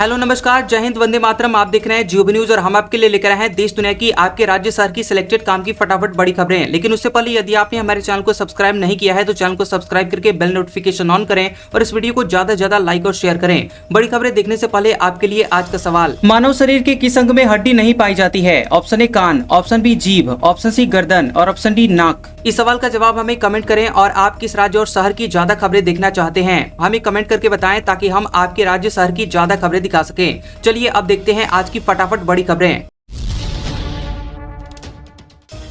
Hello नमस्कार, जय हिंद, वंदे मातरम। आप देख रहे हैं जियो न्यूज और हम आपके लिए लेकर आए हैं देश दुनिया की, आपके राज्य शहर की सिलेक्टेड काम की फटाफट बड़ी खबरें। लेकिन उससे पहले यदि आपने हमारे चैनल को सब्सक्राइब नहीं किया है तो चैनल को सब्सक्राइब करके बेल नोटिफिकेशन ऑन करें और इस वीडियो को ज्यादा से ज्यादा लाइक और शेयर करें। बड़ी खबरें देखने से पहले आपके लिए आज का सवाल, मानव शरीर के किस अंग में हड्डी नहीं पाई जाती है? ऑप्शन ए कान, ऑप्शन बी जीभ, ऑप्शन सी गर्दन और ऑप्शन डी नाक। इस सवाल का जवाब हमें कमेंट करें और आप किस राज्य और शहर की ज्यादा खबरें देखना चाहते हैं हमें कमेंट करके बताएं ताकि हम आपके राज्य शहर की ज्यादा खबरें दिखा सकें। चलिए अब देखते हैं आज की फटाफट बड़ी खबरें।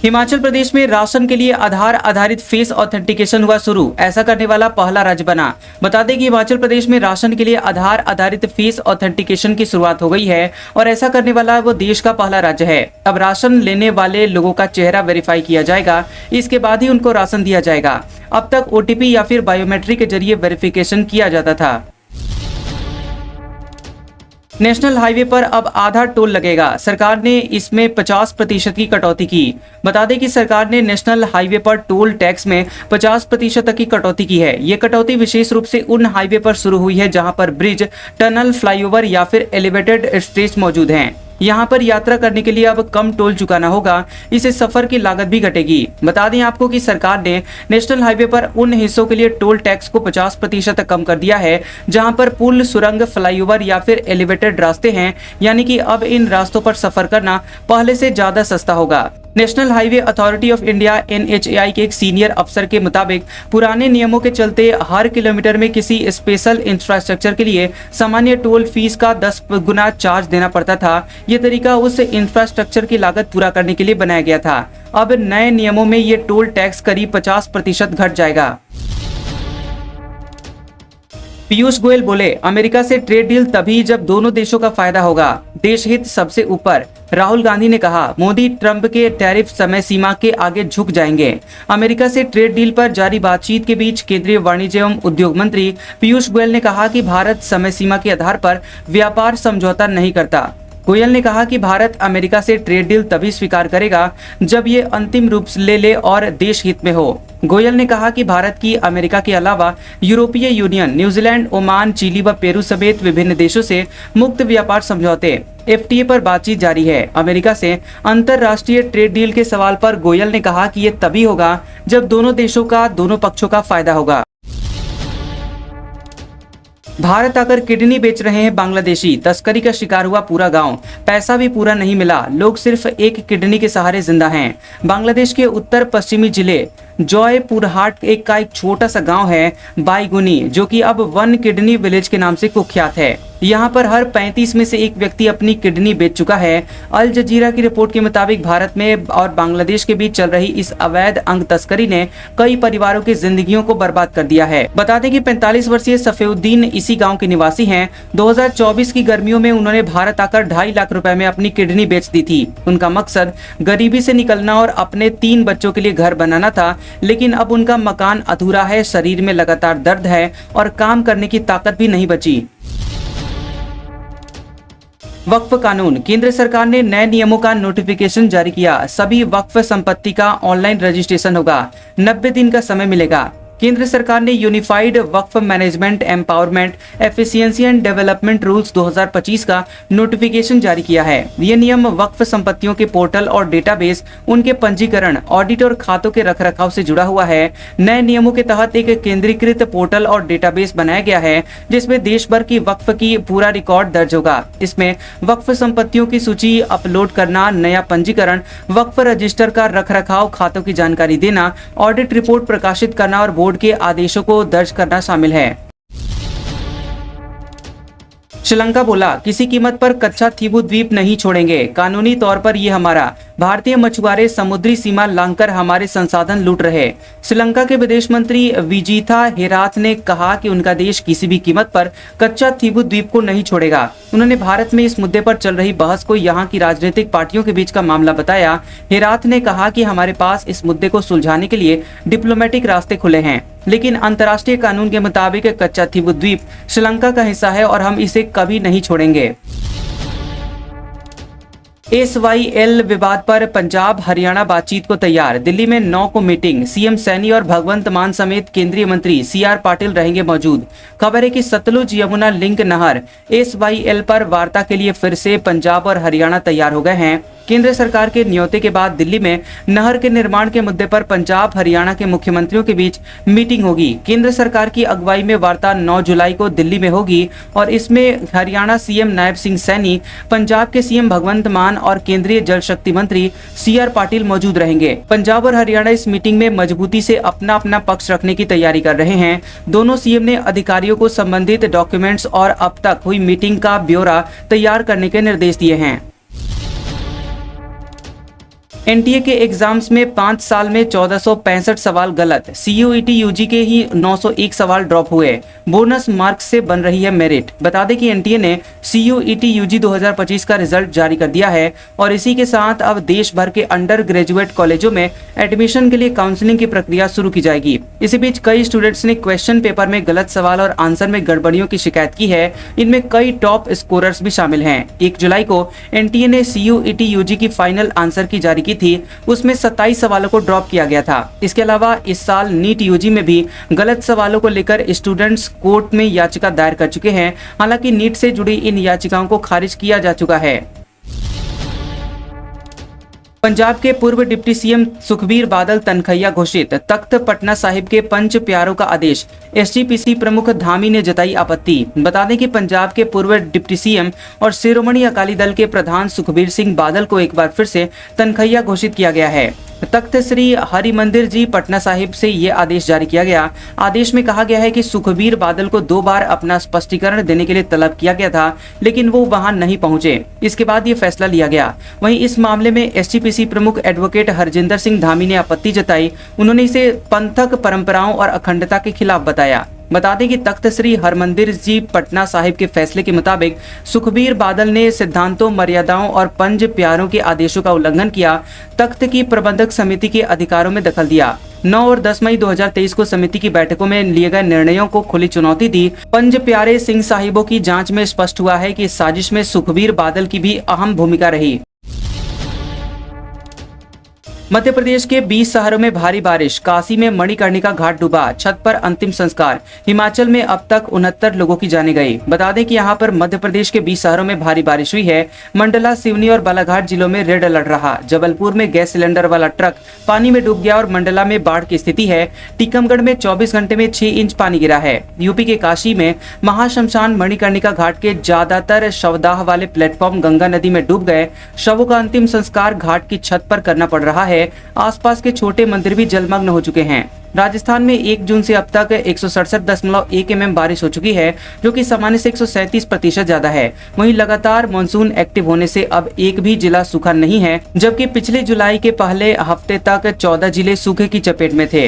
हिमाचल प्रदेश में राशन के लिए आधार आधारित फेस ऑथेंटिकेशन हुआ शुरू, ऐसा करने वाला पहला राज्य बना। बता दें कि हिमाचल प्रदेश में राशन के लिए आधार आधारित फेस ऑथेंटिकेशन की शुरुआत हो गई है और ऐसा करने वाला वो देश का पहला राज्य है। अब राशन लेने वाले लोगों का चेहरा वेरीफाई किया जाएगा, इसके बाद ही उनको राशन दिया जाएगा। अब तक OTP या फिर बायोमेट्रिक के जरिए वेरिफिकेशन किया जाता था। नेशनल हाईवे पर अब आधा टोल लगेगा, सरकार ने इसमें 50% की कटौती की। बता दें कि सरकार ने नेशनल हाईवे पर टोल टैक्स में 50% तक की कटौती की है। ये कटौती विशेष रूप से उन हाईवे पर शुरू हुई है जहां पर ब्रिज, टनल, फ्लाईओवर या फिर एलिवेटेड स्ट्रेच मौजूद हैं। यहाँ पर यात्रा करने के लिए अब कम टोल चुकाना होगा, इससे सफर की लागत भी घटेगी। बता दें आपको कि सरकार ने नेशनल हाईवे पर उन हिस्सों के लिए टोल टैक्स को 50% तक कम कर दिया है जहां पर पुल, सुरंग, फ्लाईओवर या फिर एलिवेटेड रास्ते हैं, यानी कि अब इन रास्तों पर सफर करना पहले से ज्यादा सस्ता होगा। National highway authority of India NHAI के एक सीनियर अफसर के मुताबिक पुराने नियमों के चलते हर किलोमीटर में किसी स्पेशल इंफ्रास्ट्रक्चर के लिए सामान्य टोल फीस का 10 गुना चार्ज देना पड़ता था। ये तरीका उस इंफ्रास्ट्रक्चर की लागत पूरा करने के लिए बनाया गया था। अब नए नियमों में ये टोल टैक्स करीब 50% घट जाएगा। पीयूष गोयल बोले, अमेरिका से ट्रेड डील तभी जब दोनों देशों का फायदा होगा, देश हित सबसे ऊपर। राहुल गांधी ने कहा, मोदी ट्रंप के टैरिफ समय सीमा के आगे झुक जाएंगे। अमेरिका से ट्रेड डील पर जारी बातचीत के बीच केंद्रीय वाणिज्य एवं उद्योग मंत्री पीयूष गोयल ने कहा कि भारत समय सीमा के आधार पर व्यापार समझौता नहीं करता। गोयल ने कहा कि भारत अमेरिका से ट्रेड डील तभी स्वीकार करेगा जब ये अंतिम रूप ले ले और देश हित में हो। गोयल ने कहा कि भारत की अमेरिका के अलावा यूरोपीय यूनियन, न्यूजीलैंड, ओमान, चिली व पेरू समेत विभिन्न देशों से मुक्त व्यापार समझौते FTA पर बातचीत जारी है। अमेरिका से अंतरराष्ट्रीय ट्रेड डील के सवाल पर गोयल ने कहा कि ये तभी होगा जब दोनों देशों का, दोनों पक्षों का फायदा होगा। भारत आकर किडनी बेच रहे हैं बांग्लादेशी, तस्करी का शिकार हुआ पूरा गांव, पैसा भी पूरा नहीं मिला, लोग सिर्फ एक किडनी के सहारे जिंदा हैं। बांग्लादेश के उत्तर पश्चिमी जिले जॉयपुरहाट का एक छोटा सा गांव है बाईगुनी, जो कि अब 1 किडनी विलेज के नाम से कुख्यात है। यहाँ पर हर 35 में से एक व्यक्ति अपनी किडनी बेच चुका है। अल जजीरा की रिपोर्ट के मुताबिक भारत में और बांग्लादेश के बीच चल रही इस अवैध अंग तस्करी ने कई परिवारों की जिंदगियों को बर्बाद कर दिया है। बता दें कि 45 वर्षीय सफेउद्दीन इसी गाँव के निवासी है। 2024 की गर्मियों में उन्होंने भारत आकर 2.5 लाख रुपए में अपनी किडनी बेच दी थी। उनका मकसद गरीबी से निकलना और अपने 3 बच्चों के लिए घर बनाना था, लेकिन अब उनका मकान अधूरा है, शरीर में लगातार दर्द है और काम करने की ताकत भी नहीं बची। वक्फ कानून, केंद्र सरकार ने नए नियमों का नोटिफिकेशन जारी किया। सभी वक्फ संपत्ति का ऑनलाइन रजिस्ट्रेशन होगा, 90 दिन का समय मिलेगा। केंद्र सरकार ने unified Waqf management empowerment efficiency and development rules 2025 का नोटिफिकेशन जारी किया है। ये नियम वक्फ संपत्तियों के पोर्टल और डेटाबेस, उनके पंजीकरण, ऑडिट और खातों के रखरखाव से जुड़ा हुआ है। नए नियमों के तहत एक केंद्रीकृत पोर्टल और डेटाबेस बनाया गया है जिसमें देश भर की वक्फ की पूरा रिकॉर्ड दर्ज होगा। इसमें वक्फ संपत्तियों की सूची अपलोड करना, नया पंजीकरण, वक्फ रजिस्टर का रखरखाव, खातों की जानकारी देना, ऑडिट रिपोर्ट प्रकाशित करना और बोर्ड के आदेशों को दर्ज करना शामिल है। श्रीलंका बोला, किसी कीमत पर कच्चा थीवू द्वीप नहीं छोड़ेंगे, कानूनी तौर पर ये हमारा। भारतीय मछुआरे समुद्री सीमा लांघकर हमारे संसाधन लूट रहे। श्रीलंका के विदेश मंत्री विजिथा हेराथ ने कहा कि उनका देश किसी भी कीमत पर कच्चा थीवू द्वीप को नहीं छोड़ेगा। उन्होंने भारत में इस मुद्दे पर चल रही बहस को यहाँ की राजनीतिक पार्टियों के बीच का मामला बताया। हेराथ ने कहा कि हमारे पास इस मुद्दे को सुलझाने के लिए डिप्लोमेटिक रास्ते खुले हैं, लेकिन अंतर्राष्ट्रीय कानून के मुताबिक कच्चा थीवू द्वीप श्रीलंका का हिस्सा है और हम इसे कभी नहीं छोड़ेंगे। SYL विवाद पर पंजाब हरियाणा बातचीत को तैयार। दिल्ली में 9 को मीटिंग। सीएम सैनी और भगवंत मान समेत केंद्रीय मंत्री CR पाटिल रहेंगे मौजूद। खबर है कि सतलुज यमुना लिंक नहर SYL पर वार्ता के लिए फिर से पंजाब और हरियाणा तैयार हो गए हैं। केंद्र सरकार के न्योते के बाद दिल्ली में नहर के निर्माण के मुद्दे पर पंजाब हरियाणा के मुख्यमंत्रियों के बीच मीटिंग होगी। केंद्र सरकार की अगुवाई में वार्ता 9 जुलाई को दिल्ली में होगी और इसमें हरियाणा CM नायब सिंह सैनी, पंजाब के CM भगवंत मान और केंद्रीय जल शक्ति मंत्री CR पाटिल मौजूद रहेंगे। पंजाब और हरियाणा इस मीटिंग में मजबूती से अपना अपना पक्ष रखने की तैयारी कर रहे हैं। दोनों CM ने अधिकारियों को संबंधित डॉक्यूमेंट्स और अब तक हुई मीटिंग का ब्यौरा तैयार करने के निर्देश दिए हैं। NTA के एग्जाम्स में 5 साल में 1465 सवाल गलत। CUET UG के ही 901 सवाल ड्रॉप हुए। बोनस मार्क्स से बन रही है मेरिट। बता दें कि NTA ने CUET UG 2025 का रिजल्ट जारी कर दिया है और इसी के साथ अब देश भर के अंडर ग्रेजुएट कॉलेजों में एडमिशन के लिए काउंसलिंग की प्रक्रिया शुरू की जाएगी। इसी बीच कई स्टूडेंट्स ने क्वेश्चन पेपर में गलत सवाल और आंसर में गड़बड़ियों की शिकायत की है। इनमें कई टॉप स्कोरर्स भी शामिल हैं। 1 जुलाई को NTA ने CUET UG की फाइनल आंसर की जारी की थी। उसमें 27 सवालों को ड्रॉप किया गया था। इसके अलावा इस साल नीट UG में भी गलत सवालों को लेकर स्टूडेंट्स कोर्ट में याचिका दायर कर चुके हैं। हालांकि नीट से जुड़ी इन याचिकाओं को खारिज किया जा चुका है। पंजाब के पूर्व डिप्टी CM सुखबीर बादल तनखैया घोषित। तख्त पटना साहिब के पंच प्यारों का आदेश। SGPC प्रमुख धामी ने जताई आपत्ति। बता दें कि पंजाब के पूर्व डिप्टी CM और शिरोमणि अकाली दल के प्रधान सुखबीर सिंह बादल को एक बार फिर से तनखैया घोषित किया गया है। तख्त श्री हरिमंदिर जी पटना साहिब से ये आदेश जारी किया गया। आदेश में कहा गया है कि सुखबीर बादल को 2 बार अपना स्पष्टीकरण देने के लिए तलब किया गया था, लेकिन वो वहां नहीं पहुंचे। इसके बाद ये फैसला लिया गया। वहीं इस मामले में SGPC प्रमुख एडवोकेट हरजिंदर सिंह धामी ने आपत्ति जताई। उन्होंने इसे पंथक परंपराओं और अखंडता के खिलाफ बताया। बता दें कि तख्त श्री हरमंदिर जी पटना साहिब के फैसले के मुताबिक सुखबीर बादल ने सिद्धांतों, मर्यादाओं और पंच प्यारों के आदेशों का उल्लंघन किया। तख्त की प्रबंधक समिति के अधिकारों में दखल दिया। 9 और 10 मई 2023 को समिति की बैठकों में लिए गए निर्णयों को खुली चुनौती दी। पंच प्यारे सिंह साहिबों की जांच में स्पष्ट हुआ है कि इस साजिश में सुखबीर बादल की भी अहम भूमिका रही। मध्य प्रदेश के 20 शहरों में भारी बारिश। काशी में मणिकर्णिका घाट डूबा, छत पर अंतिम संस्कार। हिमाचल में अब तक 69 लोगों की जानें गई। बता दें कि यहां पर मध्य प्रदेश के 20 शहरों में भारी बारिश हुई है। मंडला, सिवनी और बालाघाट जिलों में रेड अलर्ट रहा। जबलपुर में गैस सिलेंडर वाला ट्रक पानी में डूब गया और मंडला में बाढ़ की स्थिति है। टीकमगढ़ में 24 घंटे में 6 इंच पानी गिरा है। यूपी के काशी में महाशमशान मणिकर्णिका घाट के ज्यादातर शवदाह वाले प्लेटफॉर्म गंगा नदी में डूब गए। शवों का अंतिम संस्कार घाट की छत पर करना पड़ रहा है। आसपास के छोटे मंदिर भी जलमग्न हो चुके हैं। राजस्थान में 1 जून से अब तक 167.1 mm बारिश हो चुकी है, जो कि सामान्य से 137% ज्यादा है। वहीं लगातार मानसून एक्टिव होने से अब एक भी जिला सूखा नहीं है, जबकि पिछले जुलाई के पहले हफ्ते तक 14 जिले सूखे की चपेट में थे।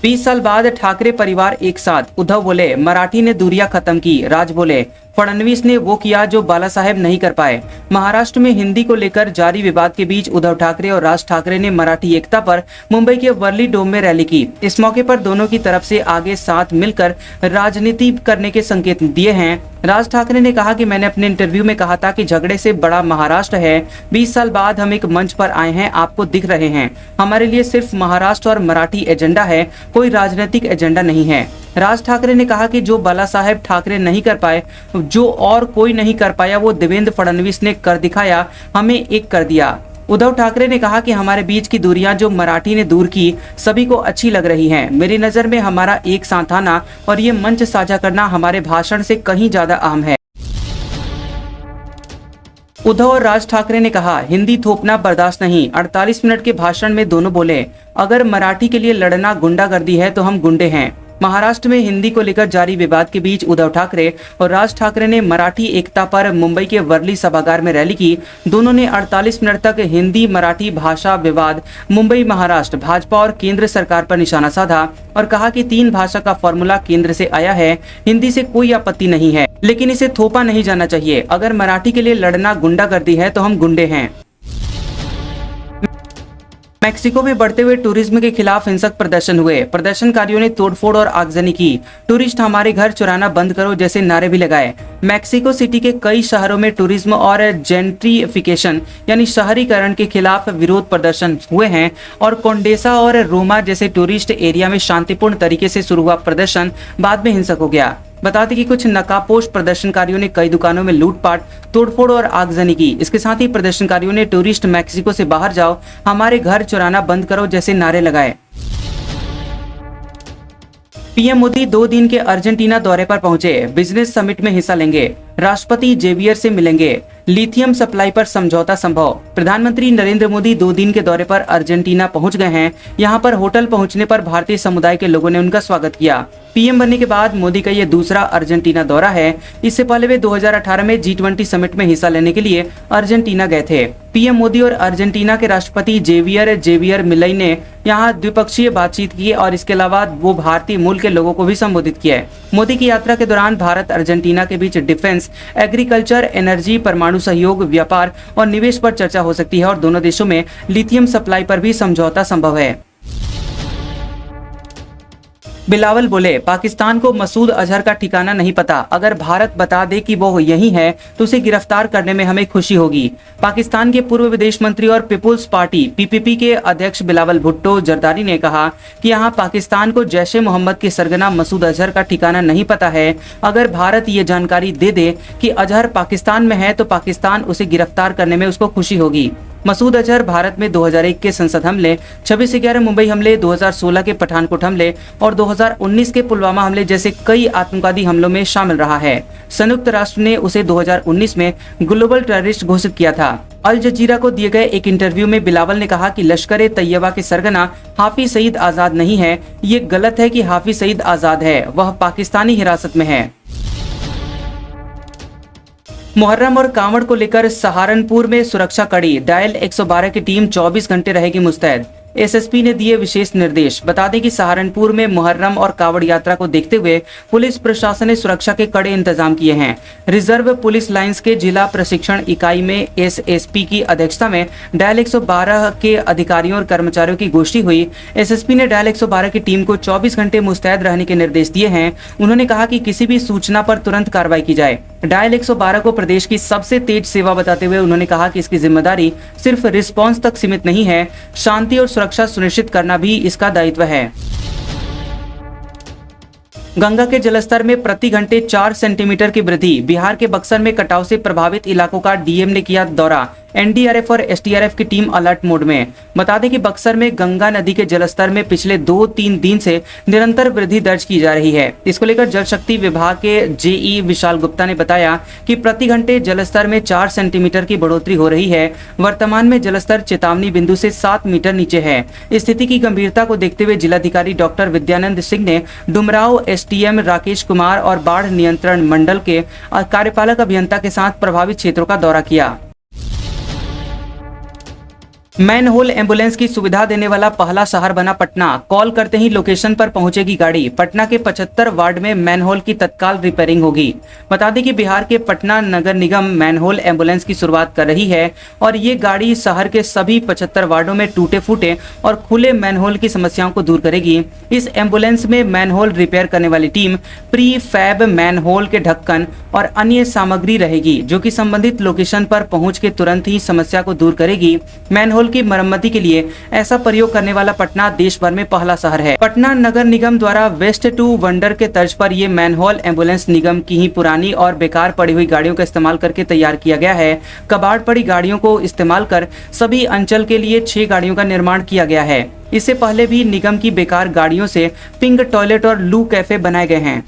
20 साल बाद ठाकरे परिवार एक साथ। उद्धव बोले मराठी ने दूरियां खत्म की। राज बोले फडणवीस ने वो किया जो बाला साहेब नहीं कर पाए। महाराष्ट्र में हिंदी को लेकर जारी विवाद के बीच उद्धव ठाकरे और राज ठाकरे ने मराठी एकता पर मुंबई के वर्ली डोम में रैली की। इस मौके पर दोनों की तरफ से आगे साथ मिलकर राजनीति करने के संकेत दिए हैं। राज ठाकरे ने कहा कि मैंने अपने इंटरव्यू में कहा था कि झगड़े से बड़ा महाराष्ट्र है। 20 साल बाद हम एक मंच पर आए हैं, आपको दिख रहे हैं। हमारे लिए सिर्फ महाराष्ट्र और मराठी एजेंडा है, कोई राजनीतिक एजेंडा नहीं है। राज ठाकरे ने कहा कि जो बाला साहेब ठाकरे नहीं कर पाए, जो और कोई नहीं कर पाया, वो देवेंद्र फडणवीस ने कर दिखाया, हमें एक कर दिया। उद्धव ठाकरे ने कहा कि हमारे बीच की दूरियां जो मराठी ने दूर की, सभी को अच्छी लग रही हैं। मेरी नजर में हमारा एक साथ आना और ये मंच साझा करना हमारे भाषण से कहीं ज्यादा अहम है। उद्धव और राज ठाकरे ने कहा हिंदी थोपना बर्दाश्त नहीं। 48 मिनट के भाषण में दोनों बोले अगर मराठी के लिए लड़ना गुंडागर्दी है तो हम गुंडे हैं। महाराष्ट्र में हिंदी को लेकर जारी विवाद के बीच उद्धव ठाकरे और राज ठाकरे ने मराठी एकता पर मुंबई के वर्ली सभागार में रैली की। दोनों ने 48 मिनट तक हिंदी मराठी भाषा विवाद, मुंबई महाराष्ट्र, भाजपा और केंद्र सरकार पर निशाना साधा और कहा कि 3 भाषा का फॉर्मूला केंद्र से आया है। हिंदी से कोई आपत्ति नहीं है, लेकिन इसे थोपा नहीं जाना चाहिए। अगर मराठी के लिए लड़ना गुंडागर्दी है तो हम गुंडे हैं। मैक्सिको में बढ़ते हुए टूरिज्म के खिलाफ हिंसक प्रदर्शन हुए। प्रदर्शनकारियों ने तोड़फोड़ और आगजनी की। टूरिस्ट हमारे घर चुराना बंद करो जैसे नारे भी लगाए। मैक्सिको सिटी के कई शहरों में टूरिज्म और जेंट्रिफिकेशन यानी शहरीकरण के खिलाफ विरोध प्रदर्शन हुए हैं और कोंडेसा और रोमा जैसे टूरिस्ट एरिया में शांतिपूर्ण तरीके से शुरू हुआ प्रदर्शन बाद में हिंसक हो गया। बता दें कि कुछ नकाबपोश प्रदर्शनकारियों ने कई दुकानों में लूटपाट, तोड़फोड़ और आगजनी की। इसके साथ ही प्रदर्शनकारियों ने टूरिस्ट मैक्सिको से बाहर जाओ, हमारे घर चुराना बंद करो जैसे नारे लगाए। पीएम मोदी 2 दिन के अर्जेंटीना दौरे पर पहुंचे। बिजनेस समिट में हिस्सा लेंगे। राष्ट्रपति जेवियर से मिलेंगे। लिथियम सप्लाई पर समझौता संभव। प्रधानमंत्री नरेंद्र मोदी 2 दिन के दौरे पर अर्जेंटीना पहुंच गए हैं। यहां पर होटल पहुंचने पर भारतीय समुदाय के लोगों ने उनका स्वागत किया। पीएम बनने के बाद मोदी का ये दूसरा अर्जेंटीना दौरा है। इससे पहले वे 2018 में G20 समिट में हिस्सा लेने के लिए अर्जेंटीना गए थे। पीएम मोदी और अर्जेंटीना के राष्ट्रपति जेवियर मिलई ने यहाँ द्विपक्षीय बातचीत की और इसके अलावा वो भारतीय मूल के लोगों को भी संबोधित किया है। मोदी की यात्रा के दौरान भारत अर्जेंटीना के बीच डिफेंस, एग्रीकल्चर, एनर्जी, परमाणु सहयोग, व्यापार और निवेश पर चर्चा हो सकती है और दोनों देशों में लिथियम सप्लाई पर भी समझौता संभव है। बिलावल बोले, पाकिस्तान को मसूद अजहर का ठिकाना नहीं पता। अगर भारत बता दे कि वो यही है तो उसे गिरफ्तार करने में हमें खुशी होगी। पाकिस्तान के पूर्व विदेश मंत्री और पीपुल्स पार्टी PPP के अध्यक्ष बिलावल भुट्टो जरदारी ने कहा कि यहाँ पाकिस्तान को जैश ए मोहम्मद के सरगना मसूद अजहर का ठिकाना नहीं पता है। अगर भारत ये जानकारी दे दे कि अजहर पाकिस्तान में है तो पाकिस्तान उसे गिरफ्तार करने में उसको खुशी होगी। मसूद अजहर भारत में 2001 के संसद हमले, 26/11 मुंबई हमले, 2016 के पठानकोट हमले और 2019 के पुलवामा हमले जैसे कई आतंकवादी हमलों में शामिल रहा है। संयुक्त राष्ट्र ने उसे 2019 में ग्लोबल टेररिस्ट घोषित किया था। अल जजीरा को दिए गए एक इंटरव्यू में बिलावल ने कहा कि लश्कर ए तैयबा के सरगना हाफिज सईद आजाद नहीं है। ये गलत है कि हाफिज सईद आजाद है, वह पाकिस्तानी हिरासत में है। मुहर्रम और कांवड़ को लेकर सहारनपुर में सुरक्षा कड़ी। डायल 112 की टीम 24 घंटे रहेगी मुस्तैद। एसएसपी ने दिए विशेष निर्देश। बता दें कि सहारनपुर में मुहर्रम और कांवड़ यात्रा को देखते हुए पुलिस प्रशासन ने सुरक्षा के कड़े इंतजाम किए हैं। रिजर्व पुलिस लाइंस के जिला प्रशिक्षण इकाई में एसएसपी की अध्यक्षता में डायल 112 के अधिकारियों और कर्मचारियों की गोष्ठी हुई। एसएसपी ने डायल 112 की टीम को 24 घंटे मुस्तैद रहने के निर्देश दिए हैं। उन्होंने कहा कि किसी भी सूचना पर तुरंत कार्रवाई की जाए। डायल 112 को प्रदेश की सबसे तेज सेवा बताते हुए उन्होंने कहा कि इसकी जिम्मेदारी सिर्फ रिस्पांस तक सीमित नहीं है, शांति और सुरक्षा सुनिश्चित करना भी इसका दायित्व है। गंगा के जलस्तर में प्रति घंटे 4 सेंटीमीटर की वृद्धि। बिहार के बक्सर में कटाव से प्रभावित इलाकों का डीएम ने किया दौरा। एनडीआरएफ और एसडीआरएफ की टीम अलर्ट मोड में। बता दें कि बक्सर में गंगा नदी के जलस्तर में पिछले 2-3 दिन से निरंतर वृद्धि दर्ज की जा रही है। इसको लेकर जल शक्ति विभाग के जेई विशाल गुप्ता ने बताया कि प्रति घंटे जलस्तर में 4 सेंटीमीटर की बढ़ोतरी हो रही है। वर्तमान में जलस्तर चेतावनी बिंदु से 7 मीटर नीचे है। स्थिति की गंभीरता को देखते हुए जिलाधिकारी डॉक्टर विद्यानंद सिंह ने डुमराव एसडीएम राकेश कुमार और बाढ़ नियंत्रण मंडल के कार्यपालक अभियंता के साथ प्रभावित क्षेत्रों का दौरा किया। मैनहोल एम्बुलेंस की सुविधा देने वाला पहला शहर बना पटना। कॉल करते ही लोकेशन पर पहुंचेगी गाड़ी। पटना के 75 वार्ड में मैनहोल की तत्काल रिपेयरिंग होगी। बता दें कि बिहार के पटना नगर निगम मैनहोल एम्बुलेंस की शुरुआत कर रही है और ये गाड़ी शहर के सभी 75 वार्डों में टूटे फूटे और खुले मैनहोल की समस्याओं को दूर करेगी। इस एम्बुलेंस में मैनहोल रिपेयर करने वाली टीम प्री फैब मैनहोल के ढक्कन और अन्य सामग्री रहेगी जो कि संबंधित लोकेशन पर पहुंच के तुरंत ही समस्या को दूर करेगी। मैनहोल की मरम्मती के लिए ऐसा प्रयोग करने वाला पटना देश भर में पहला शहर है। पटना नगर निगम द्वारा वेस्ट टू वंडर के तर्ज पर ये मैनहोल एम्बुलेंस निगम की ही पुरानी और बेकार पड़ी हुई गाड़ियों का इस्तेमाल करके तैयार किया गया है। कबाड़ पड़ी गाड़ियों को इस्तेमाल कर सभी अंचल के लिए 6 गाड़ियों का निर्माण किया गया है। इससे पहले भी निगम की बेकार गाड़ियों से पिंक टॉयलेट और लू कैफे बनाए गए हैं।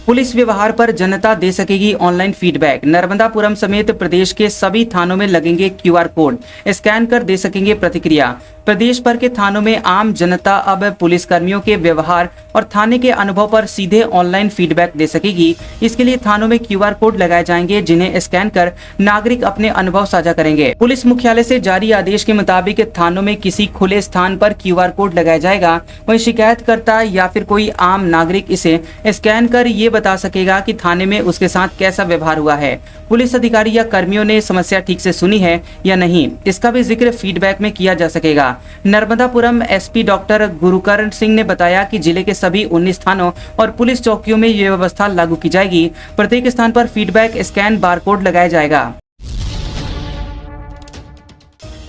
पुलिस व्यवहार पर जनता दे सकेगी ऑनलाइन फीडबैक। नर्मदापुरम समेत प्रदेश के सभी थानों में लगेंगे QR कोड, स्कैन कर दे सकेंगे प्रतिक्रिया। प्रदेश भर के थानों में आम जनता अब पुलिस कर्मियों के व्यवहार और थाने के अनुभव पर सीधे ऑनलाइन फीडबैक दे सकेगी। इसके लिए थानों में QR कोड लगाए जाएंगे, जिन्हें स्कैन कर नागरिक अपने अनुभव साझा करेंगे। पुलिस मुख्यालय से जारी आदेश के मुताबिक थानों में किसी खुले स्थान पर QR कोड लगाया जाएगा। वहीं शिकायतकर्ता या फिर कोई आम नागरिक इसे स्कैन कर ये बता सकेगा कि थाने में उसके साथ कैसा व्यवहार हुआ है, पुलिस अधिकारी या कर्मियों ने समस्या ठीक से सुनी है या नहीं, इसका भी जिक्र फीडबैक में किया जा सकेगा। नर्मदापुरम SP डॉक्टर गुरुकरण सिंह ने बताया कि जिले के सभी 19 थानों और पुलिस चौकियों में ये व्यवस्था लागू की जाएगी। प्रत्येक स्थान पर फीडबैक स्कैन बारकोड लगाया जाएगा।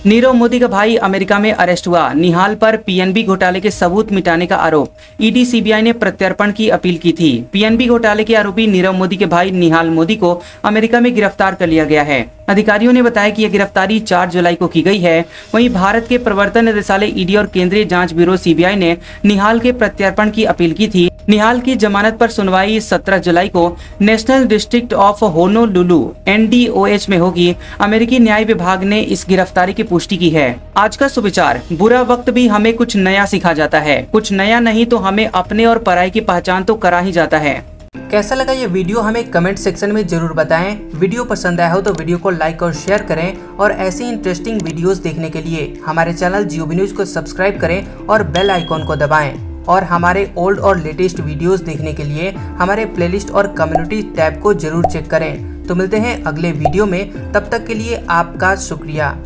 नीरव मोदी का भाई अमेरिका में अरेस्ट हुआ। निहाल पर PNB घोटाले के सबूत मिटाने का आरोप। ED CBI ने प्रत्यर्पण की अपील की थी। PNB घोटाले के आरोपी नीरव मोदी के भाई निहाल मोदी को अमेरिका में गिरफ्तार कर लिया गया है। अधिकारियों ने बताया कि यह गिरफ्तारी 4 जुलाई को की गई है। वहीं भारत के प्रवर्तन निदेशालय ED और केंद्रीय जांच ब्यूरो CBI ने निहाल के प्रत्यर्पण की अपील की थी। निहाल की जमानत पर सुनवाई 17 जुलाई को national district of Honolulu NDOH में होगी। अमेरिकी न्याय विभाग ने इस गिरफ्तारी की पुष्टि की है। आज का सुविचार, बुरा वक्त भी हमें कुछ नया सिखा जाता है, कुछ नया नहीं तो हमें अपने और पराई की पहचान तो करा ही जाता है। कैसा लगा ये वीडियो हमें कमेंट सेक्शन में जरूर बताएं। वीडियो पसंद आया हो तो वीडियो को लाइक और शेयर करें और ऐसी इंटरेस्टिंग वीडियोस देखने के लिए हमारे चैनल GOB न्यूज को सब्सक्राइब करें और बेल आइकॉन को दबाएं। और हमारे ओल्ड और लेटेस्ट वीडियोस देखने के लिए हमारे प्लेलिस्ट और कम्युनिटी टैब को जरूर चेक करें। तो मिलते हैं अगले वीडियो में, तब तक के लिए आपका शुक्रिया।